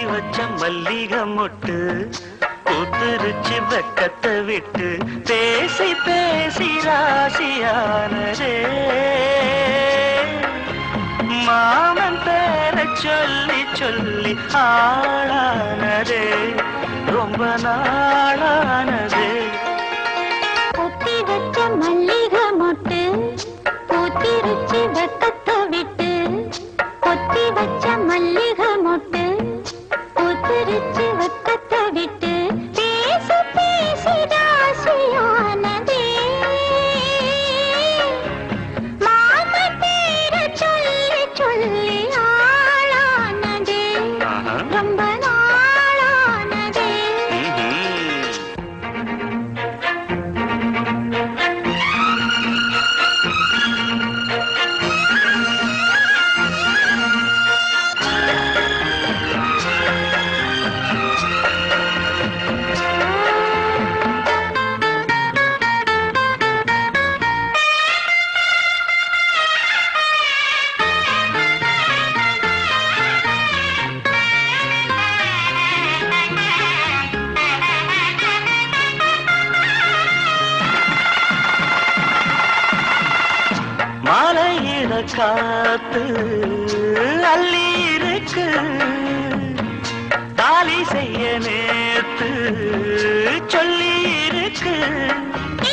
வச்ச மல்லிகை மொட்டு பூத்துருச்சு வெக்கத்தை விட்டு பேசி பேசி ராசியானதே மாமன் பேர சொல்லி சொல்லி ஆளானதே ரொம்ப நாளானதே கொத்தி வச்ச மல்லிகை மொட்டு பூத்திருச்சு வெக்கத்தை விட்டு கொத்தி வச்ச மல்லிகை மொட்டு பூத்திருச்சு வெக்கத்தை விட்டு பேசி பேசி ராசியானதே மாமன் பேர சொல்லி சொல்லி ஆளானதே ரொம்ப நாளானதே மாலையிட காத்து அள்ளி இருக்கு தாலி செய்ய நேத்து சொல்லி இருக்கு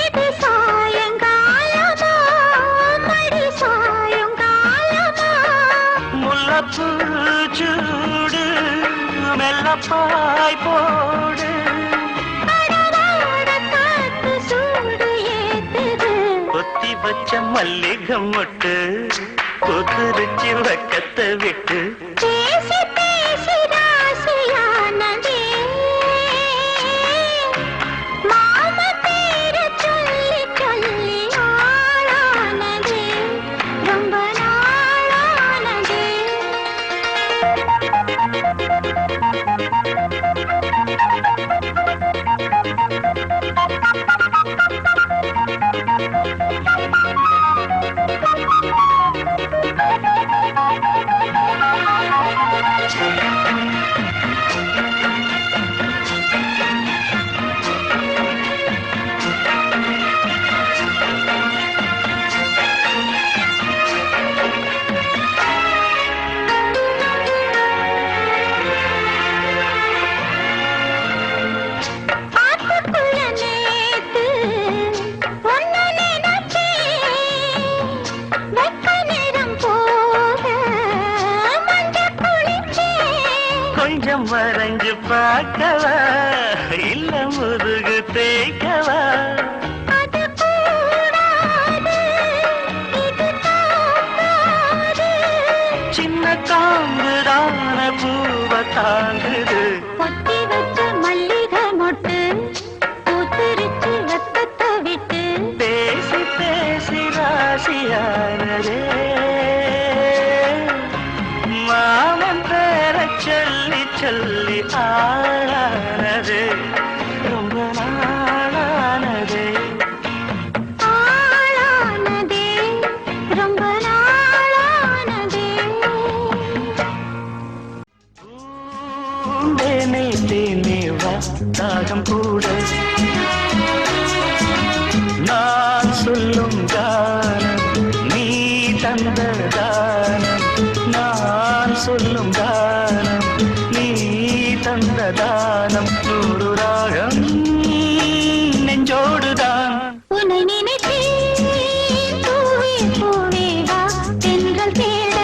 இது சாயங்காலமா மடி சாயங்காலமா முல்லப்பூ சூடு மெல்லப்பாய் போடு அடவாட காத்து சூடு ஏத்துது கொத்தி வச்ச மல்லிகை மொட்டு கொத்துருச்சு வெக்கத்தை விட்டு பேசி பேசி ராசியானதே மாம பேர சொல்லி சொல்லி ஆளானதே ரொம்ப நாளானதே ஆத்துக்குள்ள நேத்து ஒன்னு நினைச்சேன் வெக்க நேரம் போக மஞ்ச குளிச்சேன் கொஞ்சம் வரைஞ்சு பார்க்கவா இல்ல முதுகு தேய்க்கவா அது கூடாது இது தாங்காது சின்ன காம்புதான பூவ தாங்குது கொத்தி வச்ச மல்லிகை மொட்டு பூத்திருச்சு வெக்கத்தை விட்டு பேசி பேசி ராசியானதே மாமன் பேர சொல்லி சொல்லி ஆளானதே ரொம்ப நாளானதே ஆளானதே ரொம்ப நாளானதே தேனே தேனே வா தாகம் கூட நான் சொல்லும் கானம் நீ தந்த தானம் நான் சொல்லும் கானம் நீ தந்த தானம் நூறு ராகம் நெஞ்சோடுதான் உன்னை நினைத்தேன் பூவே பூவே வா தென்றல் தேட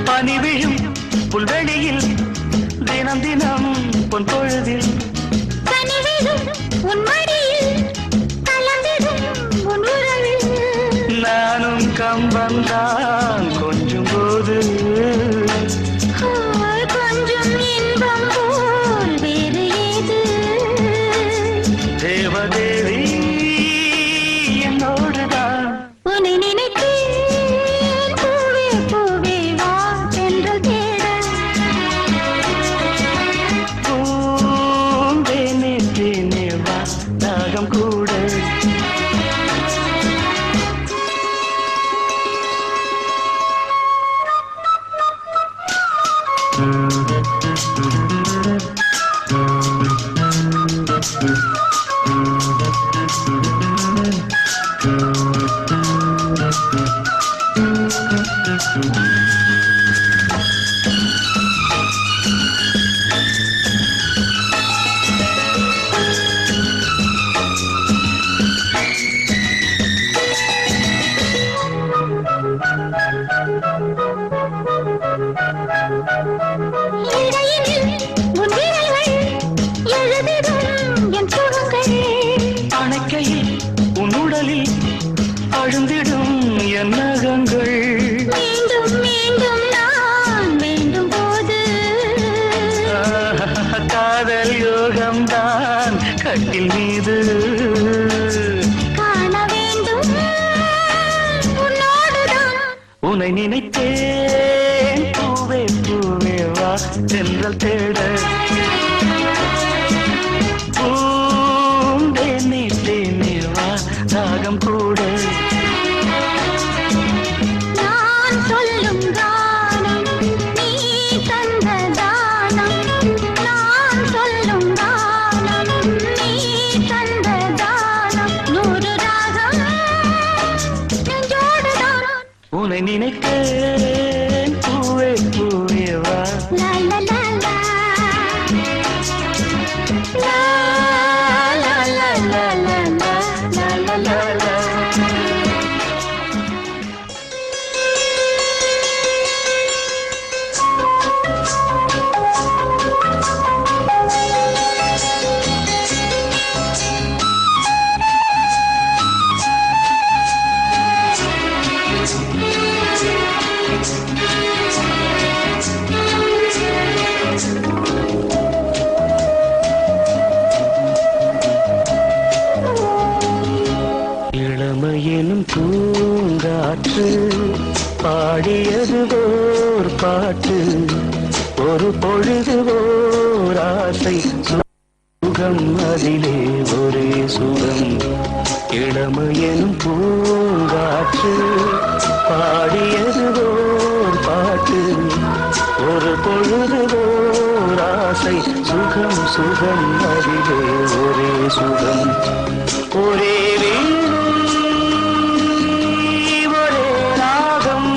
பனி விழும் புல்வெளியில் தினம் தினம் பொன் பொழுதில் கனிவிடும் உன் மடியில் கலந்திடும் உன் உறவில் நானும் கம்பந்தான் இடையினில் உன் விரல்கள் எழுதிடும் என் சுகங்கள். அணைக்கையில் உன் உடலில் அழுந்திடும் என் நகங்கள். மீண்டும் மீண்டும் நான் வேண்டும் போது காதல் யோகம்தான் கட்டில் மீது காண வேண்டும் உன்னோடுதான். உன்னை நினைத்தேன் பூவே பூவே வா தென்றல் தேட பூந்தேனே தேனே வா ராகம் கூட. நான் சொல்லும் கானம் நீ தந்த தானம். நான் சொல்லும் கானம் நீ தந்த தானம். 100 ராகம் நெஞ்சோடுதான். உன்னை நினைத்தேன் பூவே பூவே வா. லா லா லா லா. லா லா லா லா லா லா லா லா லா. இளமையெனும் பூங்காற்று பாடியது ஓர் பாட்டு. ஒரு பொழுது ஓர் ஆசை சுகம் அதிலே ஒரே சுகம். இளமையெனும் பூங்காற்று பாடியது ஓர் பாட்டு. ஒரு பொழுது ஓர் ஆசை சுகம் சுகம் அதிலே ஒரே சுகம். ஒரே ஒரே ராகம்.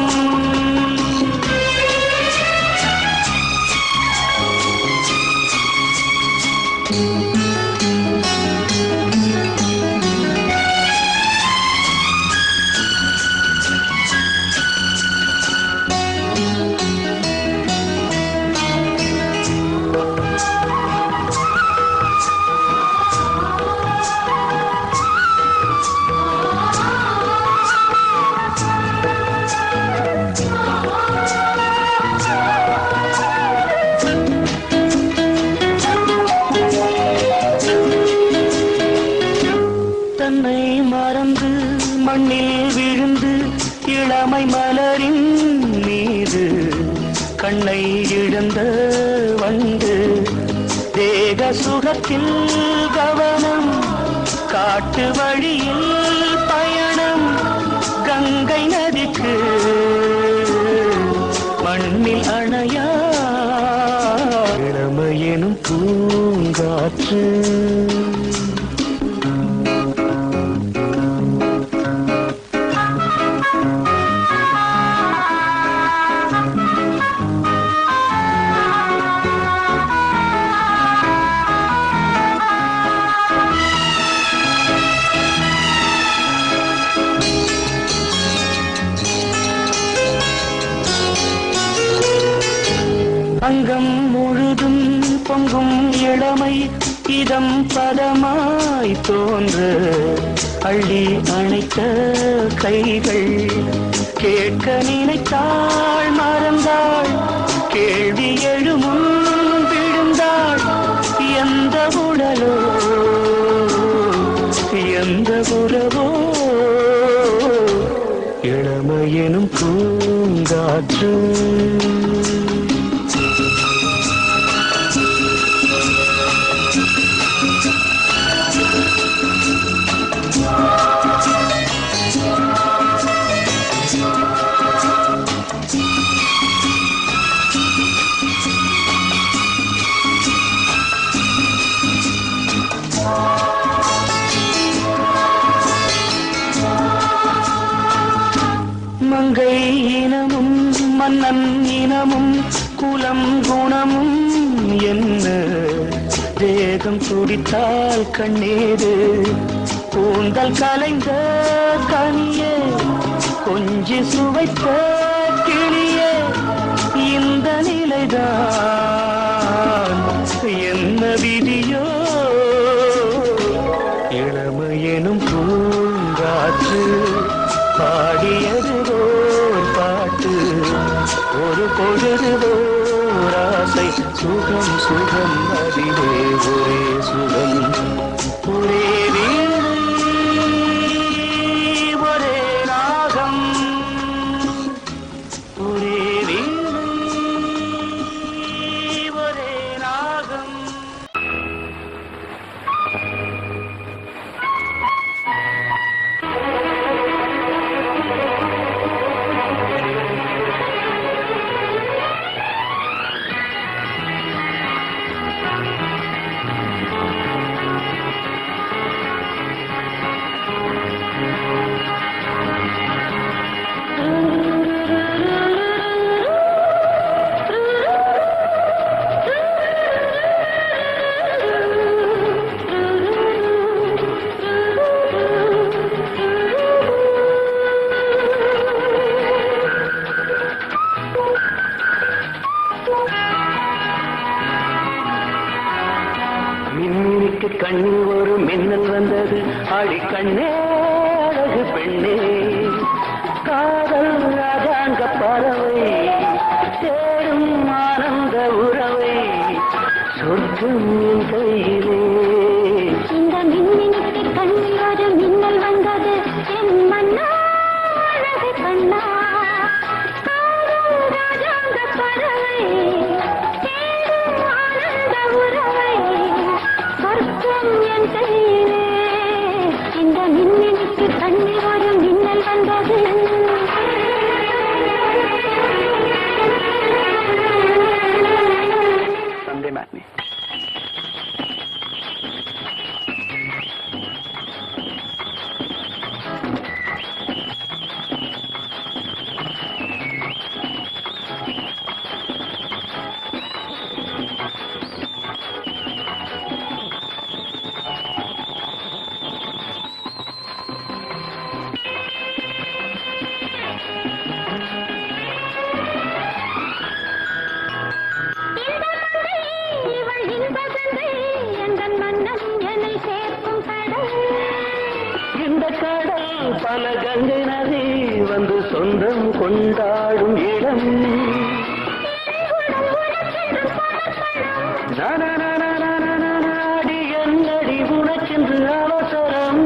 தன்னை மறந்து மண்ணில் விழுந்து இளமை மலரின் மீது கண்ணை இழந்த வந்து தேக சுகத்தில் கவனம். காட்டு வழியில் பயணம் கங்கை நதிக்கு மண்ணில் அணையா இளமையெனும் பூங்காற்று. அங்கம் முழுதும் பொங்கும் இளமை இதம் பதமாய் தோன்ற அள்ளி அணைத்த கைகள் கேட்க நினைத்தாள் மறந்தாள். கேள்வி எழுமுன் விழுந்தாள். எந்த உடலோ எந்த உறவோ இளமையெனும் பூங்காற்று. மங்கை இனமும் மன்னன் இனமும் குலம் குணமும் என்ன தேகம் துடித்தால் கண்ணீரு கூந்தல் கலைந்த கனியே கொஞ்சி சுவைத்த கிளியே இந்த நிலைதான் என்ன விதியோ இளமையெனும் பூங்காற்று பாடியது ஓர் பாட்டு ஒரு பொழுது ஓர் ஆசை சுகம் சுகம் அதிலே ஒரே சுகம் ஒரே வீணை ஒரே ராகம் ஒரே வீணை ஒரே ராகம். மின்மினிக்கு கண்ணில் ஒரு மின்னல் வந்தது ஆடி கண்ணே அழகு பெண்ணே காதல் ராஜாங்க பறவை தேடும் ஆனந்த உறவை சொர்க்கம் என் கையிலே. இந்த மின்மினிக்கு கண்ணில் ஒரு மின்னல் வந்தது என் மன்னா அழகு கண்ணா காதல் ராஜாங்க பறவை தேடும் ஆனந்த உறவை சொர்க்கம் என் கையிலே. இந்த மின்மினிக்கு கண்ணில் ஒரு மின்னல் வந்தது. Sunday matinee. இவள் இன்பகங்கை எந்தன் மன்னன் என்னை சேர்க்கும் கடல். இந்த கடல் பல கங்கை நதி வந்து சொந்தம் கொண்டாடும் இடம். நாடி என்னடி உனக்கென்று அவசரம்.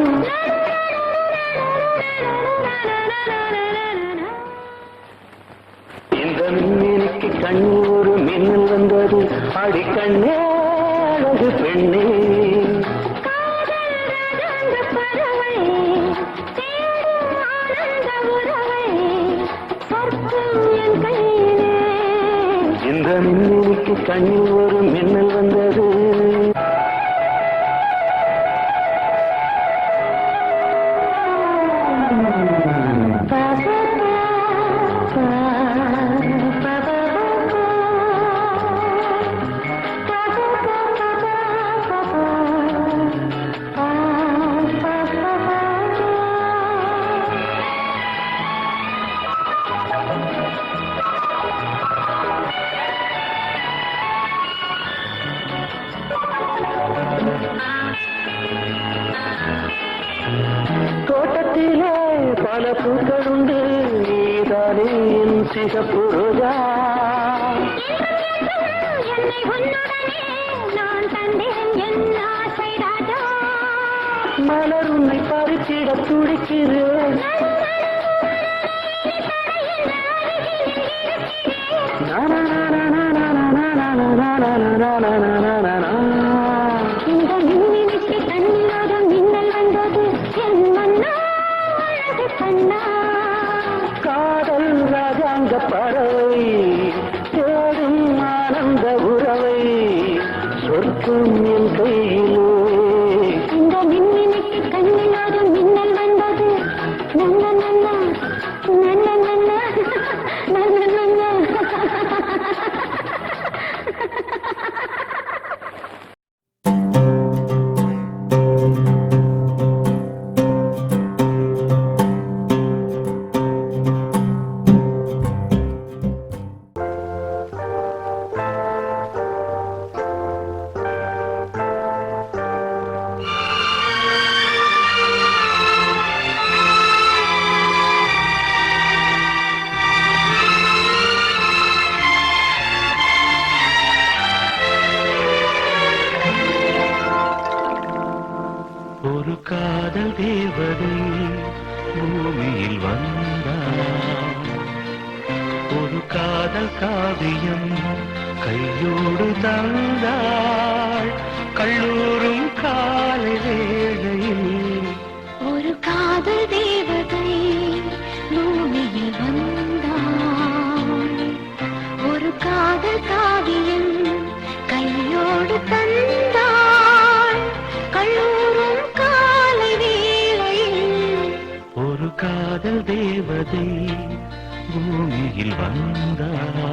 இந்த மின்மினிக்கு கண்ணில் ஒரு மின்னல் வந்தது ஆடி கண்ணே அழகு பெண்ணே காதல் ராஜாங்க பறவை தேடும் ஆனந்த உறவை சொர்க்கம் என் கையிலே. இந்த மின்மினிக்கு கண்ணில் ஒரு மின்னல் வந்தது. தோட்டத்திலே பல பூக்களுண்டு நீதானே என் சிகப்பு ரோஜா. என்னை உன்னுடனே நான் தந்தேன் என் ஆசை ராஜா. மலர் உன்னை பறிச்சிட துடிக்கிறேன். இந்த மின்மினிக்கு கண்ணில் ஒரு மின்னல் வந்தது என் மன்னா அழகு கண்ணா காதல் ராஜாங்க பறவை தேடும் ஆனந்த உறவை சொர்க்கம் என் கையிலே. இந்த மின்மினிக்கு கண்ணில் ஒரு மின்னல் வந்தது. நன்ன நன்ன நன்ன நன்ன நன்ன நன்ன பூமியில் வந்தாள் ஒரு காதல் காவியம் கையோடு தந்தாள் கல்லூரும் காலை வேளையில் ஒரு காதல் தேவதை பூமியில் வந்தாள் ஒரு காதல் காவியம் கையோடு தந்தாள் கல்லூரும் காலை வேளையில் ஒரு காதல் தேவதை பூமியில் வந்தாள்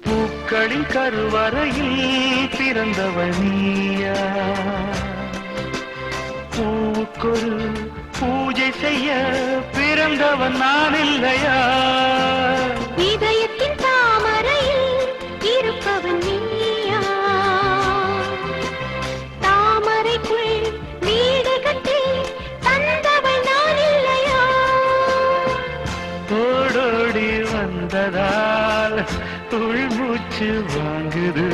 பூக்களின் கருவறையில் பிறந்தவள் நீயா பூவுக்கொரு பூஜை செய்ய பிறந்தவன் நான் இல்லையா இதயத்தின் தாமரையில் இருப்பவன் நீயா தாமரைக்குள் வீடு கட்டி தந்தவள் நான் இல்லையா ஓடோடி வந்ததால் உள்மூச்சு வாங்குது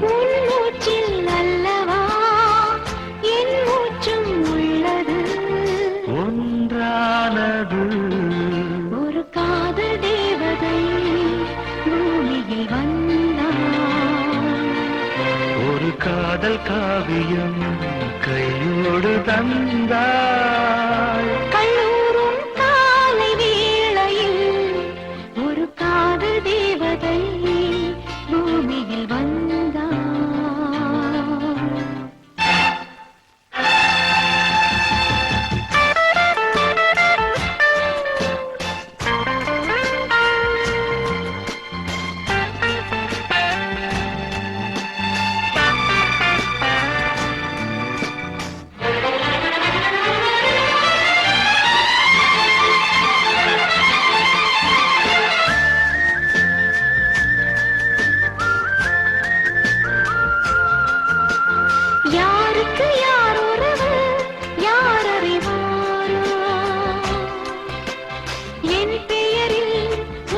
உன் மூச்சில் அல்லவா என் மூச்சும் உள்ளது ஒன்றானது ஒரு காதல் தேவதை பூமியில் வந்தாள் ஒரு காதல் காவியம் கையோடு தந்தாள் கல்லூரும் காலை வேளையில் ஒரு காதல் தேவதை பூமியில் வந்தாள் யாருக்கு யார் உறவு யார் அறிவாரோ என் பெயரில்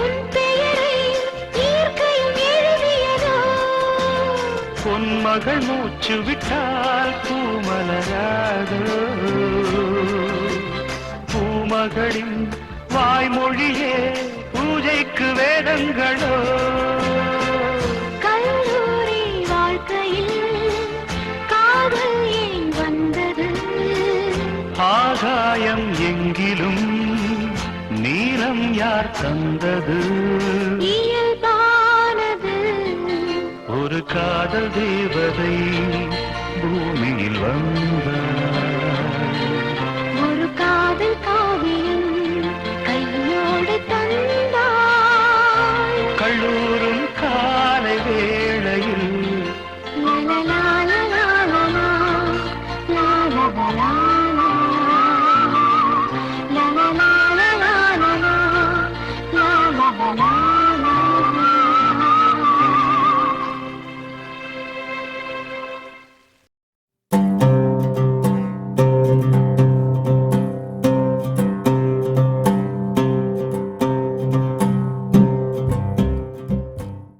உன் பெயரை இயற்கையும் எழுதியதோ பொன்மகள் மூச்சு விட்டால் பூமலராதோ பூமகளின் வாய்மொழியே பூஜைக்கு வேதங்களோ கல்லூரி வாழ்க்கையில் காதல் ஏன் வந்தது ஆகாயம் எங்கிலும் நீலம் யார் தந்தது இயல்பானது ஒரு காதல் தேவதை பூமியில் வந்தாள்